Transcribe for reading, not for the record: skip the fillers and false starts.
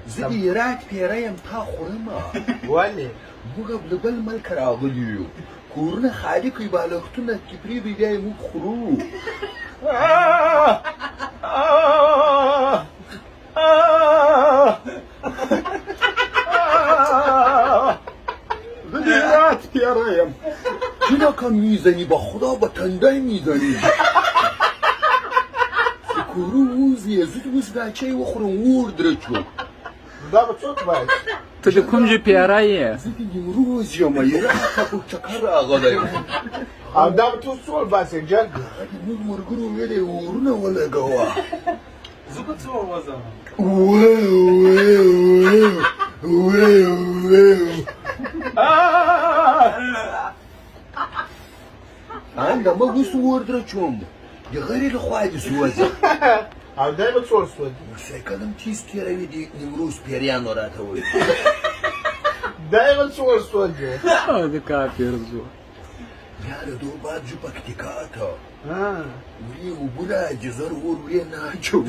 زه رات پیره یم تا خورمه ولې موږ له بل ملک راغلي یو کورونه خالي کړي بالښتونه چې پرېږدي بیا یې موږ خورو زه رات پیره یم چونه که میزنی به خدا به تندی میزنی کورو ووځي زه اوس دا چای وخورم اور درچو دا به څوک وایي ته د کوم ځای پیاره یې زه د نیمروز یم راته په چکر راغلی او دا به ټول څول باسې جګ موږ ملګرو ویلې اورونه ولګوه زه به څه ووځم انده مه اوس اور درچوم د غرې لخوا دې سوځه او دی به څول سوځي موسیقلم تیز تېروي د نیمروز پیریانو راته وایي دی به څول سوځي د کافر زو یاره دو باید جو پکتیکا ته وری اوبونه جزر اور وری نه اچوم